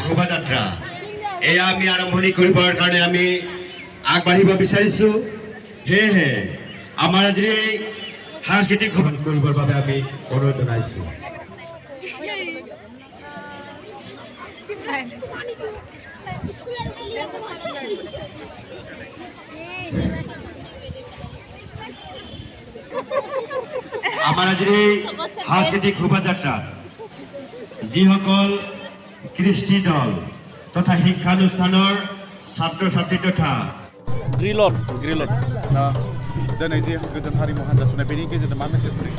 শোভাযাত্ৰা এয়া আমি আৰম্ভণি কৰিবৰ কাৰণে আমি আগবাঢ়িব বিচাৰিছোঁ। সেয়েহে আমাৰ আজিৰ এই সাংস্কৃতিক সভা কৰিবৰ বাবে আমি অনুৰোধ জনাইছোঁ। আমাৰ আজিৰ এই সাংস্কৃতিক শোভাযাত্ৰা যিসকল কৃষ্টি দল তথা শিক্ষানুষ্ঠানৰ ছাত্ৰ ছাত্ৰী তথা গ্ৰিলত दिनै जे गोजोन हारिमु हान्जा सुनाय बेनि गेजेरजों मा मेसेज होयो?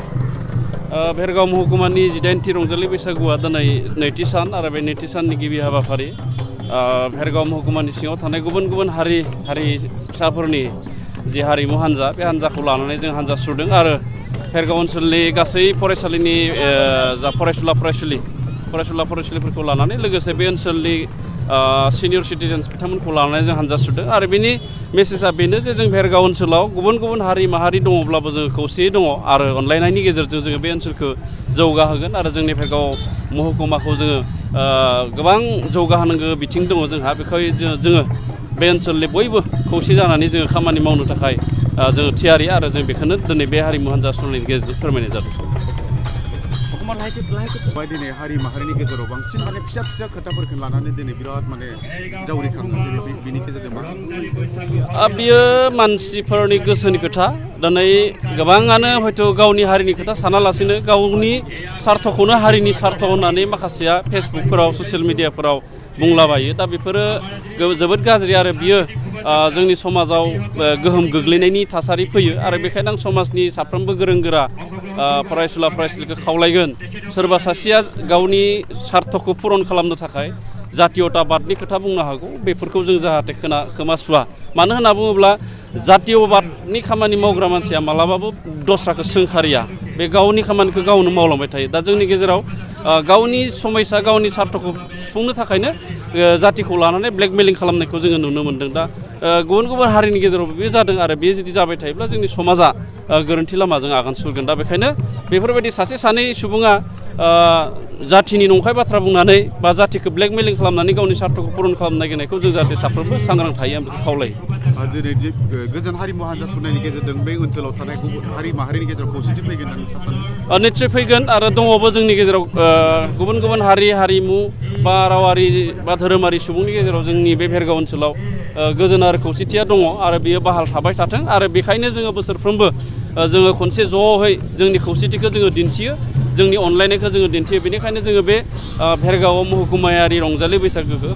भेरगाव महकुमानि 18थि रंजालि बैसागुआ दिनै नैथि सान आरो बे नैथि साननि गिबि हाबाफारि भेरगाव महकुमानि सिङाव थानाय गुबुन गुबुन हारिसाफोरनि जि हारिमु हान्जा बे हान्जाखौ लानानै जों हान्जा सुरदों आरो भेरगाव ओनसोलनि गासै फरायसालिनि जा फरायसुलिफोरखौ लानानै लोगोसे बे ओनसोलनि सिनियर सिटिजेन्स बिथांमोनखौ लानानै जों हान्जा सुरदों आरो बेनि मेसेजआ बेनो जे जों भेरगाव ओनसोलाव गुबुन गुबुन हारि माहारि दङब्लाबो जों खौसेयै दङ आरो अनलायनायनि गेजेरजों जोङो बे ओनसोलखौ जौगाहोगोन आरो जोंनि भेरगाव महकुमाखौ जोङो गोबां जौगाहोनांगौ बिथिं दङ जोंहा बेखायनो जोङो बे ओनसोलनि बयबो खौसे जानानै जोङो खामानि मावनो थाखाय जोङो थियारि आरो जों बेखौनो दिनै बे हारिमु हान्जा सुरनायनि गेजेरजों फोरमायनाय जादों। दिनै हारि माहारिनि गेजेराव बांसिन माने फिसा फिसा खोथाफोरखौ लानानै दिनै बिराद माने जावरिखाङो दिनै बिनि गेजेरजों मा बियो मानसिफोरनि गोसोनि खोथा दिनै गोबाङानो हयथ' गावनि हारिनि खोथा सानालासिनो गावनि सार्थखौनो हारिनि सार्थ होननानै माखासेया फेसबुकफोराव ससियेल मिडियाफोराव बुंलाबायो दा बेफोरो जोबोद गाज्रि आरो बियो जोंनि समाजाव गोहोम गोग्लैनायनि थासारि फैयो आरो बेखायनो आं समाजनि साफ्रोमबो गोरों गोरा फरायसुलिखौ खावलायगोन सोरबा सासेया गावनि सार्थखौ पुरन खालामनो थाखाय जातीयताबादनि खोथा बुंनो हागौ बेफोरखौ जों जाहाथे खोमासुवा मानो होनना बुङोब्ला जातीयबादनि खामानि मावग्रा मानसिया मालाबाबो दस्राखौ सोंखारिया बे गावनि खामानिखौ गावनो मावलांबाय थायो दा जोंनि गेजेराव गावनि समयसा गावनि सार्थखौ सुफुंनो थाखायनो जातिखौ लानानै ब्लेकमेलिं खालामनायखौ जोङो नुनो मोन्दों दा गुबुन गुबुन हारिनि गेजेराव बे जादों आरो बे जुदि जाबाय थायोब्ला जोंनि समाजा गोरोन्थि लामाजों आगान सुरगोन दा बेखायनो बेफोरबायदि सासे सानै सुबुङा जातिनि नंखाय बाथ्रा बुंनानै बा जातिखौ ब्लेकमेलिं खालामनानै गावनि सार्थखौ पुरन खालामनो नागिरनायखौ जों जाहाथे साफ्रोमबो सांग्रां थायो आं बेखौ खावलायो। जेरै गोजोन हारिमु हान्जा सुरनायनि गेजेरजों बे ओनसोलाव थानाय गुबुन हारि माहारिनि गेजेराव खौसेथि फैगोन होननानै सानो निश्चय फैगोन आरो दङबो जोंनि गेजेराव गुबुन गुबुन हारिमु बा रावारि बा धोरोमारि सुबुंनि गेजेराव जोंनि बे भेरगाव ओनसोलाव गोजोन आरो खौसेथिया दङ आरो बियो बाहाल थाबाय थाथों आरो बेखायनो जोङो बोसोरफ्रोमबो जोङो खनसे ज'है जोंनि खौसेथिखौ जोङो दिन्थियो जोंनि अनलायनायखौ जोङो दिन्थियो बेनिखायनो जोङो बे भेरगाव महकुमायारि रंजालि बैसागोखौ